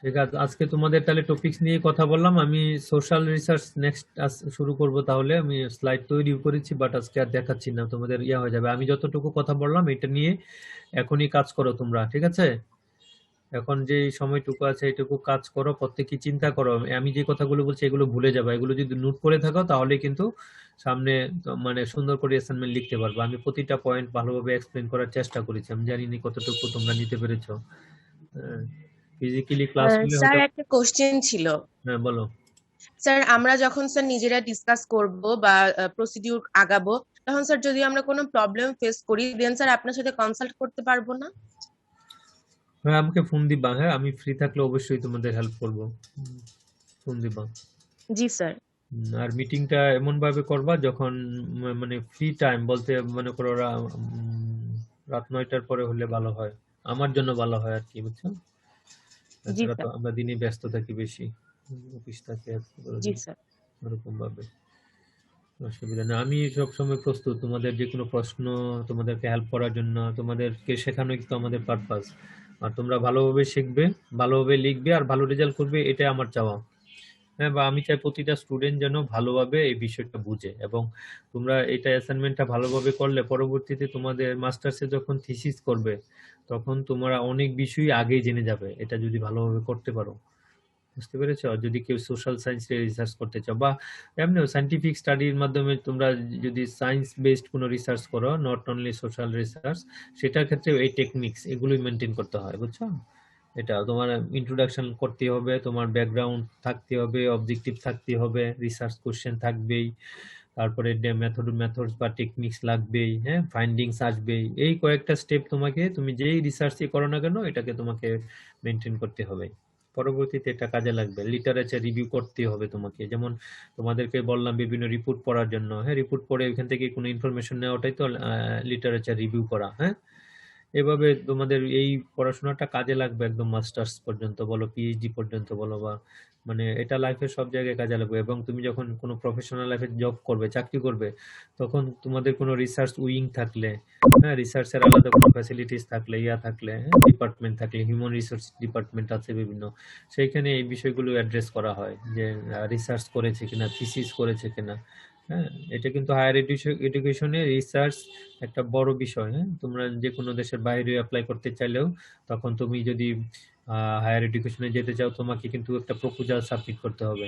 ঠিক আছে, আজকে তোমাদের তাহলে টপিকস নিয়ে কথা বললাম। আমি সোশ্যাল রিসার্চ নেক্সট শুরু করব। তাহলে আমি স্লাইড তৈরি করেছি, বাট আজকে আর দেখাচ্ছি না, তোমাদের ইয়া হয়ে যাবে। আমি যতটুকু কথা বললাম এটা নিয়ে এখনই কাজ করো তোমরা, ঠিক আছে? এখন যে সময়টুকু আছে এইটুকু কাজ করো, প্রত্যেকে চিন্তা করো। আমি যে কথাগুলো বলছি এগুলো ভুলে যাবে, এগুলো যদি নোট করে থাকো তাহলে কিন্তু সামনে মানে সুন্দর করে অ্যাসাইনমেন্ট লিখতে পারবে। আমি প্রতিটা পয়েন্ট ভালোভাবে এক্সপ্লেন করার চেষ্টা করেছি, আমি জানি না কতটুকু তোমরা নিতে পেরেছো। ফিজিক্যালি ক্লাস হলে স্যার হয়তো। একটা কোশ্চেন ছিল। হ্যাঁ বলো। স্যার আমরা যখন স্যার নিজেরা ডিসকাস করব বা প্রসিডিউর আগাবো, তখন স্যার যদি আমরা কোনো প্রবলেম ফেস করি, দেন স্যার আপনার সাথে কনসাল্ট করতে পারবো না? হ্যাঁ আমাকে ফোন দিবা, হ্যাঁ আমি ফ্রি থাকলে অবশ্যই তোমাদের হেল্প করবো। ফোন দিবা। জি স্যার। আর মিটিংটা এমন ভাবে করবা যখন মানে ফ্রি টাইম বলতে মনে করো রাত 9টার পরে হলে ভালো হয়, আমার জন্য ভালো হয় আর কি, বুঝছো? জি তাছাড়া তো স্যার। আমরা দিনে ব্যস্ত থাকি বেশি, অফিস থাকে জি স্যার। এরকম ভাবে। অসুবিধা না, আমি সব সময় প্রস্তুত তোমাদের যে কোনো প্রশ্ন, তোমাদেরকে হেল্প করার জন্য। তোমাদেরকে শেখানোই তো আমাদের পারপাস। আর তোমরা ভালোভাবে শিখবে, ভালোভাবে লিখবে আর ভালো রেজাল্ট করবে, এটাই আমার চাওয়া। হ্যাঁ, বা আমি চাই প্রতিটা স্টুডেন্ট যেন ভালোভাবে এই বিষয়টা বুঝে, এবং তোমরা এটা অ্যাসাইনমেন্টটা ভালোভাবে করলে পরবর্তীতে তোমাদের মাস্টার্সে যখন থিসিস করবে তখন তোমরা অনেক বিষয় আগেই জেনে যাবে, এটা যদি ভালোভাবে করতে পারো। বুঝতে পেরেছো? যদি কেউ সোশ্যাল সায়েন্স নিয়ে রিসার্চ করতে চাও বা এমনি সায়েন্টিফিক স্টাডির মাধ্যমে তোমরা যদি সায়েন্স বেসড কোনো রিসার্চ করো, নট অনলি সোশ্যাল রিসার্চ, সেটার ক্ষেত্রে এই টেকনিক্স এগুলোই মেনটেন করতে হয়, বুঝছো? এটা তোমার ইন্ট্রোডাকশন করতে হবে, তোমার ব্যাকগ্রাউন্ড থাকতে হবে, অবজেক্টিভ থাকতে হবে, রিসার্চ কোশ্চেন থাকবেই, তারপরে মেথডস বা টেকনিক্স লাগবেই, হ্যাঁ, ফাইন্ডিংস আসবেই। এই কয়েকটা স্টেপ তোমাকে, তুমি যেই রিসার্চই করো না কেন এটাকে তোমাকে মেনটেন করতে হবে। পরবর্তীতে এটা কাজে লাগবে। লিটারেচার রিভিউ করতে হবে তোমাকে, যেমন তোমাদেরকে বললাম বিভিন্ন রিপোর্ট পড়ার জন্য। হ্যাঁ, রিপোর্ট পড়ে ওইখান থেকে কোনো ইনফরমেশন নেওয়াটাই তো লিটারেচার রিভিউ করা। হ্যাঁ, এভাবে তোমাদের এই পড়াশোনাটা কাজে লাগবে একদম মাস্টার্স পর্যন্ত বলো, পিএইচডি পর্যন্ত বলো, বা মানে এটা লাইফের সব জায়গায় কাজে লাগবে। এবং তুমি যখন কোনো প্রফেশনাল লাইফে জব করবে, চাকরি করবে, তখন তোমাদের কোনো রিসার্চ উইং থাকলে, হ্যাঁ, রিসার্চের আলাদা কোনো ফ্যাসিলিটিস থাকলে, থাকলে, ডিপার্টমেন্ট থাকলে, হিউম্যান রিসোর্স ডিপার্টমেন্ট আছে বিভিন্ন, সেইখানে এই বিষয়গুলো অ্যাড্রেস করা হয় যে রিসার্চ করেছে কিনা, থিসিস করেছে কিনা। হ্যাঁ, এটা কিন্তু হায়ার এডুকেশনে রিসার্চ একটা বড় বিষয়। হ্যাঁ, তোমরা যে কোনো দেশের বাইরে অ্যাপ্লাই করতে চাইলেও তখন তুমি যদি হায়ার এডুকেশনে যেতে চাও তোমাকে কিন্তু একটা প্রপোজাল সাবমিট করতে হবে।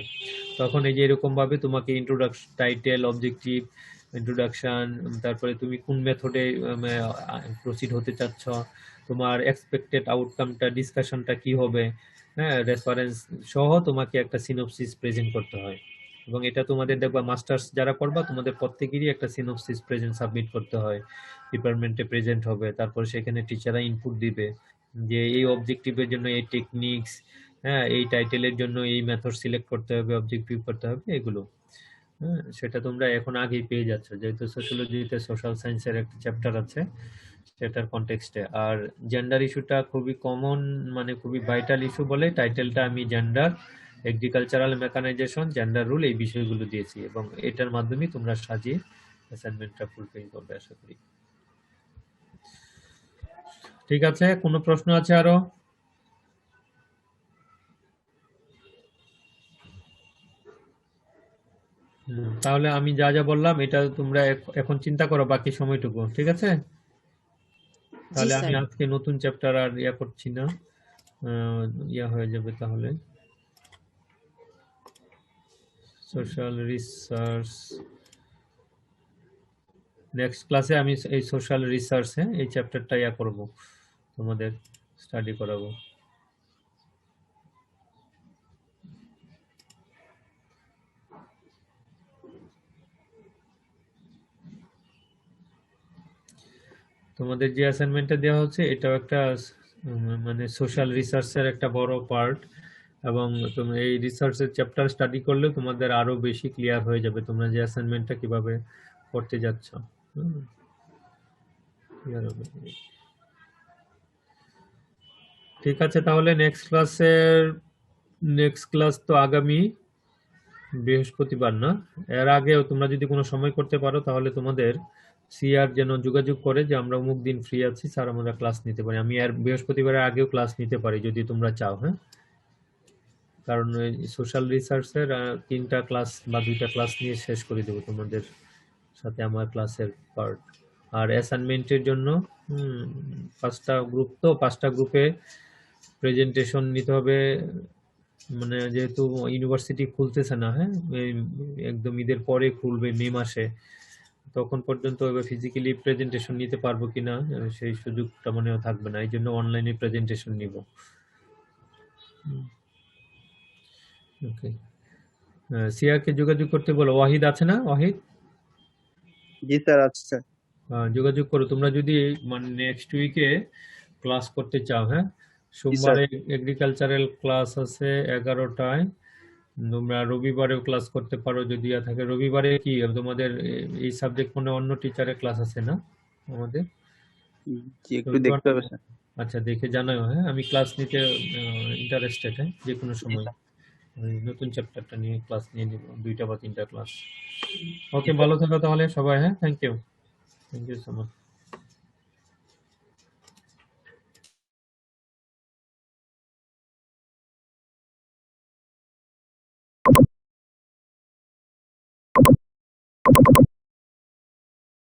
তখন এই যে এরকম ভাবে তোমাকে ইন্ট্রোডাকশন, টাইটেল, অবজেক্টিভ, ইন্ট্রোডাকশন, তারপরে তুমি কোন মেথডে প্রসিড হতে চাচ্ছ, তোমার এক্সপেক্টেড আউটকামটা, ডিসকাশনটা কি হবে, হ্যাঁ, রেফারেন্স সহ তোমাকে একটা সিনোপসিস প্রেজেন্ট করতে হয়। এবং এটা তোমাদের দেখবা মাস্টার্স যারা করবা তোমাদের প্রত্যেকেরই একটা সিনোপসিস প্রেজেন্ট সাবমিট করতে হয়, ডিপার্টমেন্টে প্রেজেন্ট হবে, তারপর সেখানে টিচাররা ইনপুট দিবে যে এই অবজেক্টিভের জন্য এই টেকনিক্স, হ্যাঁ, এই টাইটেলের জন্য এই মেথড সিলেক্ট করতে হবে, অবজেক্টিভ করতে হবে, এগুলো। হ্যাঁ, সেটা তোমরা এখন আগেই পেয়ে যাচ্ছ, যেহেতু সোশ্যোলজিতে সোশ্যাল সায়েন্সের একটা চ্যাপ্টার আছে সেটার কনটেক্সটে। আর জেন্ডার ইস্যুটা খুবই কমন, মানে খুবই ভাইটাল ইস্যু বলে টাইটেলটা আমি gender, agricultural mechanisation, gender rule, এই বিষয়গুলো দিয়েছি, এবং এটার মাধ্যমে তোমরা সাজিয়ে অ্যাসাইনমেন্টটা ফুলফিল করবে আশা করি। ঠিক আছে, কোনো প্রশ্ন আছে আরো? তাহলে আমি যা যা বললাম এটা তোমরা এখন চিন্তা করো বাকি সময়টুকু, ঠিক আছে? তাহলে আমি আজকে নতুন চ্যাপ্টার আর করছি না, হয়ে যাবে তাহলে। সোশ্যাল রিসার্চ নেক্সট ক্লাসে আমি এই সোশ্যাল রিসার্চ, হ্যাঁ, এই চ্যাপ্টারটা করব, তোমাদের স্টাডি করাবো। তোমাদের যে অ্যাসাইনমেন্টটা দেওয়া হচ্ছে এটাও একটা মানে সোশ্যাল রিসার্চের একটা বড় পার্ট, এবং তুমি এই রিসার্চের চ্যাপ্টার স্টাডি করলে তোমাদের আরো বেশি ক্লিয়ার হয়ে যাবে তোমরা যে অ্যাসাইনমেন্টটা কিভাবে করতে যাচ্ছ। ঠিক আছে, তাহলে নেক্সট ক্লাস তো আগামী বৃহস্পতিবার না, এর আগেও তোমরা যদি কোনো সময় করতে পারো তাহলে তোমাদের সিআর যেন যোগাযোগ করে যে আমরা অমুক দিন ফ্রি আছি স্যার, আমরা ক্লাস নিতে পারি। আমি আর বৃহস্পতিবারের আগেও ক্লাস নিতে পারি যদি তোমরা চাও। হ্যাঁ, কারণ ওই সোশ্যাল রিসার্চের 3টা ক্লাস বা 2টা ক্লাস নিয়ে শেষ করে দেবো তোমাদের সাথে আমার ক্লাসের পার্ট। আর অ্যাসাইনমেন্টের জন্য 5টা গ্রুপ, তো 5টা গ্রুপে প্রেজেন্টেশন নিতে হবে। মানে যেহেতু ইউনিভার্সিটি খুলতেছে না, হ্যাঁ, একদম ঈদের পরে খুলবে মে মাসে, তখন পর্যন্ত ফিজিক্যালি প্রেজেন্টেশন নিতে পারবো কিনা সেই সুযোগটা মনেও থাকবে না, এই জন্য অনলাইনে প্রেজেন্টেশন নিব। ওকে, সিয়াকে যোগাযোগ করতে বলো। ওয়াহিদ আছে না? ওয়াহিদ, জি স্যার, আছে স্যার। যোগাযোগ করো তোমরা যদি মানে নেক্সট উইকে ক্লাস করতে চাও। হ্যাঁ, জি স্যার। সোমবারে এগ্রিকালচারাল ক্লাস আছে 11টায়, তোমরা রবিবারেও ক্লাস করতে পারো যদি থাকে। রবিবারে কি তোমাদের এই সাবজেক্ট মনে অন্য টিচারের ক্লাস আছে না আমাদের? জি, একটু দেখতে হবে স্যার। আচ্ছা, দেখে জানাও। হ্যাঁ, আমি ক্লাস নিতে ইন্টারেস্টেড, হ্যাঁ, যে কোনো জি সময় স্যার। ওই নতুন চ্যাপ্টারটা নিয়ে ক্লাস নিয়ে নিব, 2টা বা 3টা ক্লাস। জি ওকে, স্যার। ভালো থাকো তাহলে সবাই। হ্যাঁ, থ্যাংক ইউ সো মাচ।